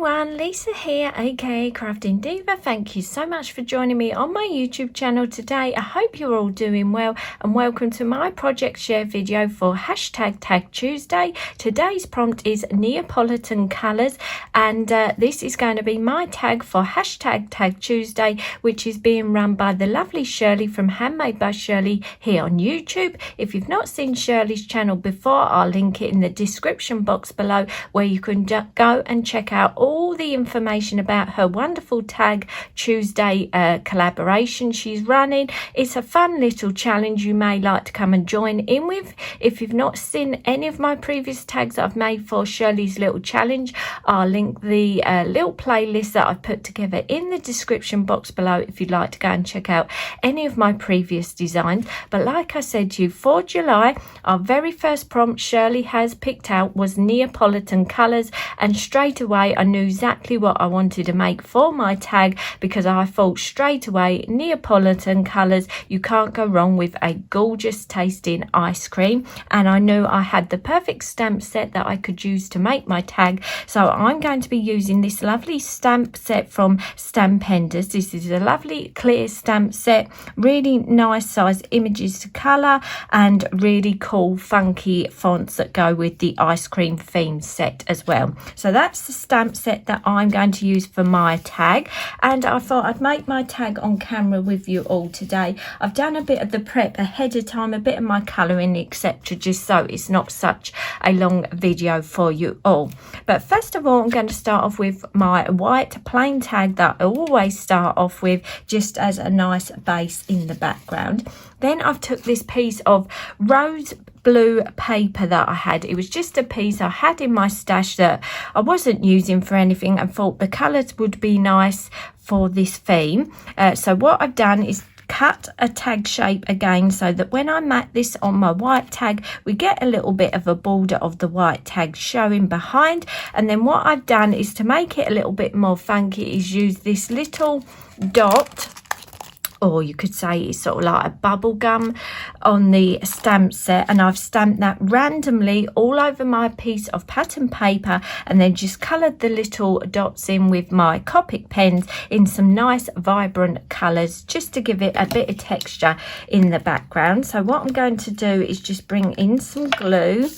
everyone, Lisa here, aka Crafting Diva. Thank you so much for joining me on my YouTube channel today. I hope you're all doing well and welcome to my project share video for hashtag Tag Tuesday. Today's prompt is Neapolitan colours, and this is going to be my tag for hashtag Tag Tuesday, which is being run by the lovely Shirley from Handmade by Shirley here on YouTube. If you've not seen Shirley's channel before, I'll link it in the description box below, where you can go and check out all the information about her wonderful Tag Tuesday collaboration she's running. It's a fun little challenge you may like to come and join in with. If you've not seen any of my previous tags that I've made for Shirley's little challenge, I'll link the little playlist that I've put together in the description box below if you'd like to go and check out any of my previous designs. But like I said to you, for July, our very first prompt Shirley has picked out was Neapolitan colours, and straight away I knew exactly what I wanted to make for my tag, because I thought straight away Neapolitan colours, you can't go wrong with a gorgeous tasting ice cream, and I knew I had the perfect stamp set that I could use to make my tag. So I'm going to be using this lovely stamp set from Stampenders. This is a lovely clear stamp set, really nice size images to colour and really cool funky fonts that go with the ice cream theme set as well. So that's the stamp set that I'm going to use for my tag, and I thought I'd make my tag on camera with you all today. I've done a bit of the prep ahead of time, a bit of my colouring etc, just so it's not such a long video for you all. But first of all, I'm going to start off with my white plain tag that I always start off with, just as a nice base in the background. Then I've took this piece of rose blue paper that I had. It was just a piece I had in my stash that I wasn't using for anything, and thought the colours would be nice for this theme. So what I've done is cut a tag shape again, so that when I mat this on my white tag, we get a little bit of a border of the white tag showing behind. And then what I've done is, to make it a little bit more funky, is use this little dot, or you could say it's sort of like a bubble gum on the stamp set, and I've stamped that randomly all over my piece of pattern paper, and then just coloured the little dots in with my Copic pens in some nice vibrant colours, just to give it a bit of texture in the background. So what I'm going to do is just bring in some glue,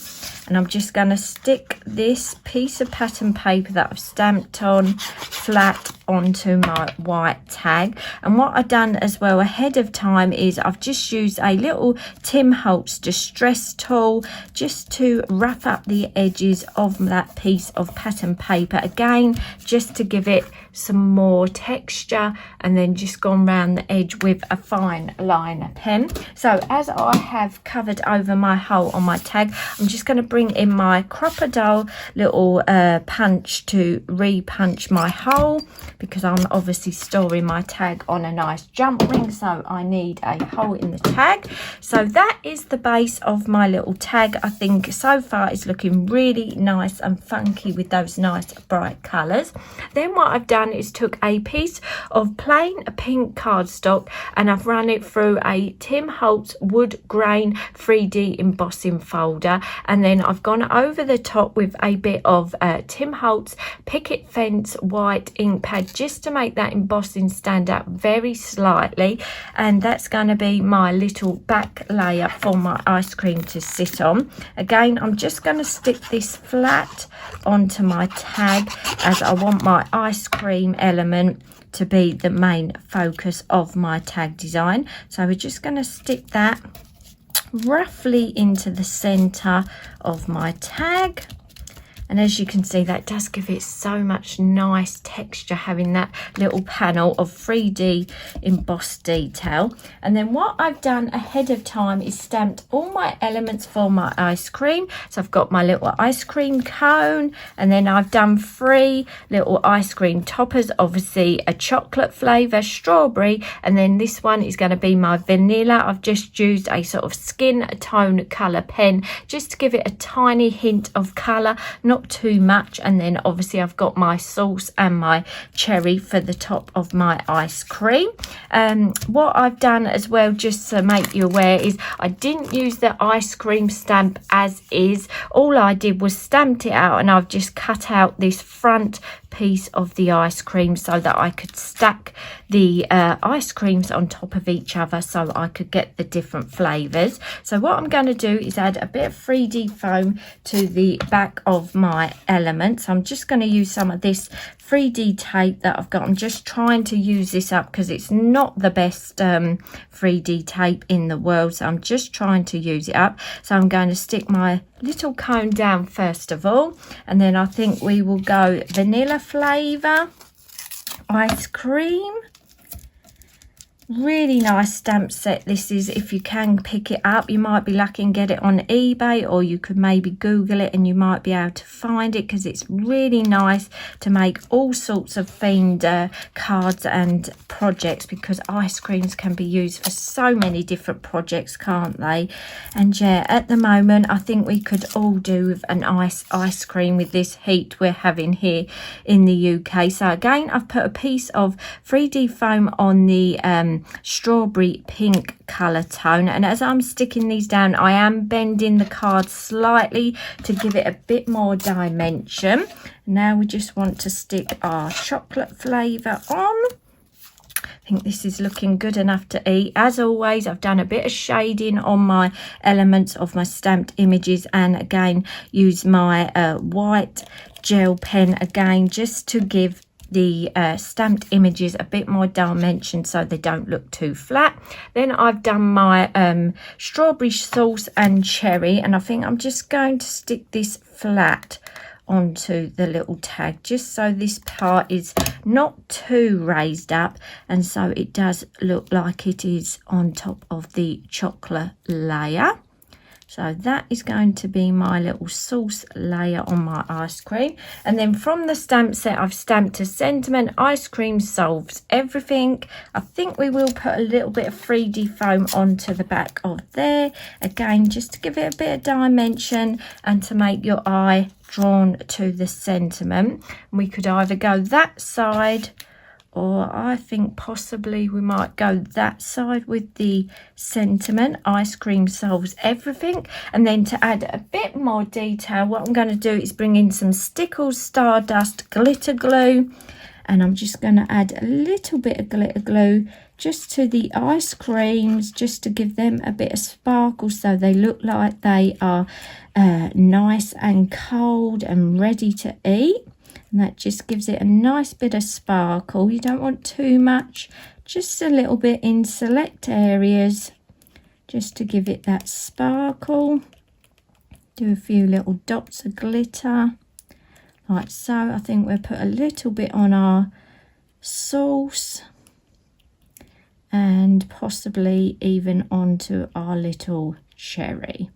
and I'm just going to stick this piece of pattern paper that I've stamped on flat onto my white tag. And what I've done as well ahead of time is I've just used a little Tim Holtz distress tool just to rough up the edges of that piece of pattern paper, again just to give it some more texture, and then just gone round the edge with a fine liner pen. So as I have covered over my hole on my tag, I'm just going to bring in my crocodile little punch to re-punch my hole, because I'm obviously storing my tag on a nice jump ring, so I need a hole in the tag. So that is the base of my little tag. I think so far it's looking really nice and funky with those nice bright colours. Then what I've done is took a piece of plain pink cardstock, and I've run it through a Tim Holtz wood grain 3D embossing folder, and then I've gone over the top with a bit of Tim Holtz picket fence white ink pad, just to make that embossing stand up very slightly. And that's going to be my little back layer for my ice cream to sit on. Again, I'm just going to stick this flat onto my tag, as I want my ice cream element to be the main focus of my tag design. So we're just going to stick that roughly into the center of my tag. And as you can see, that does give it so much nice texture, having that little panel of 3D embossed detail. And then what I've done ahead of time is stamped all my elements for my ice cream. So I've got my little ice cream cone, and then I've done 3 little ice cream toppers, obviously a chocolate flavour, strawberry, and then this one is going to be my vanilla. I've just used a sort of skin tone colour pen just to give it a tiny hint of colour, not too much. And then obviously I've got my sauce and my cherry for the top of my ice cream. What I've done as well, just to make you aware, is I didn't use the ice cream stamp as is. All I did was stamped it out, and I've just cut out this front piece of the ice cream so that I could stack the ice creams on top of each other so I could get the different flavors. So what I'm going to do is add a bit of 3D foam to the back of my elements. I'm just going to use some of this 3D tape that I've got. I'm just trying to use this up because it's not the best 3D tape in the world, so I'm just trying to use it up. So I'm going to stick my little cone down first of all, and then I think we will go vanilla flavor ice cream. Really nice stamp set this is. If you can pick it up, you might be lucky and get it on eBay, or you could maybe Google it and you might be able to find it, because it's really nice to make all sorts of themed cards and projects, because ice creams can be used for so many different projects, can't they? And yeah, at the moment I think we could all do with an ice cream with this heat we're having here in the UK. So again, I've put a piece of 3D foam on the strawberry pink color tone, and as I'm sticking these down I am bending the card slightly to give it a bit more dimension. Now we just want to stick our chocolate flavor on. I think this is looking good enough to eat. As always, I've done a bit of shading on my elements of my stamped images, and again use my white gel pen again just to give the stamped images a bit more dimension so they don't look too flat. Then I've done my strawberry sauce and cherry, and I think I'm just going to stick this flat onto the little tag just so this part is not too raised up, and so it does look like it is on top of the chocolate layer. So that is going to be my little sauce layer on my ice cream. And then from the stamp set, I've stamped a sentiment, ice cream solves everything. I think we will put a little bit of 3D foam onto the back of there. Again, just to give it a bit of dimension and to make your eye drawn to the sentiment. And we could either go that side, or I think possibly we might go that side with the sentiment, ice cream solves everything. And then to add a bit more detail, what I'm going to do is bring in some Stickles Stardust glitter glue, and I'm just going to add a little bit of glitter glue just to the ice creams, just to give them a bit of sparkle so they look like they are nice and cold and ready to eat. And that just gives it a nice bit of sparkle. You don't want too much, just a little bit in select areas, just to give it that sparkle. Do a few little dots of glitter, like so. I think we'll put a little bit on our sauce, and possibly even onto our little cherry.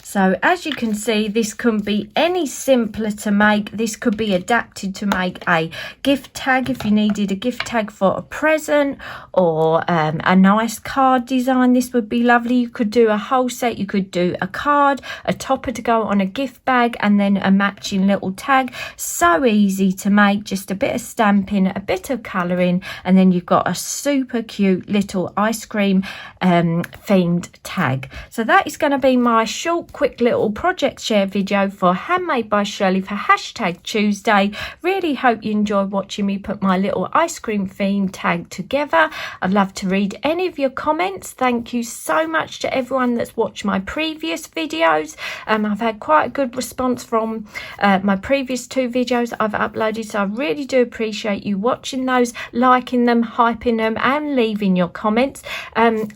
So as you can see, this couldn't be any simpler to make. This could be adapted to make a gift tag if you needed a gift tag for a present, or a nice card design. This would be lovely. You could do a whole set. You could do a card, a topper to go on a gift bag, and then a matching little tag. So easy to make, just a bit of stamping, a bit of colouring, and then you've got a super cute little ice cream themed tag. So that is going to be my short quick little project share video for Handmade by Shirley for hashtag Tuesday. Really hope you enjoyed watching me put my little ice cream theme tag together. I'd love to read any of your comments. Thank you so much to everyone that's watched my previous videos. I've had quite a good response from my previous 2 videos I've uploaded, so I really do appreciate you watching those, liking them, hyping them, and leaving your comments.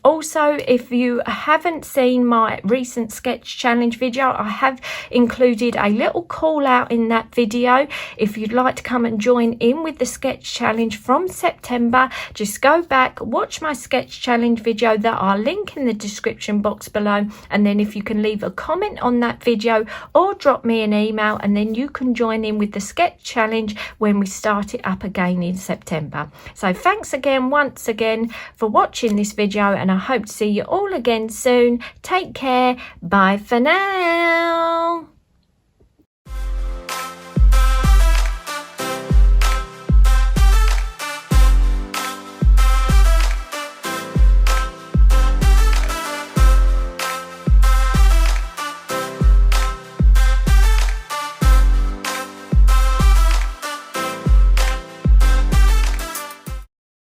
Also, if you haven't seen my recent sketch challenge video, I have included a little call out in that video. If you'd like to come and join in with the sketch challenge from September, just go back, watch my sketch challenge video that I'll link in the description box below, and then if you can leave a comment on that video or drop me an email, and then you can join in with the sketch challenge when we start it up again in September. So thanks again once again for watching this video, and I hope to see you all again soon. Take care. Bye for now.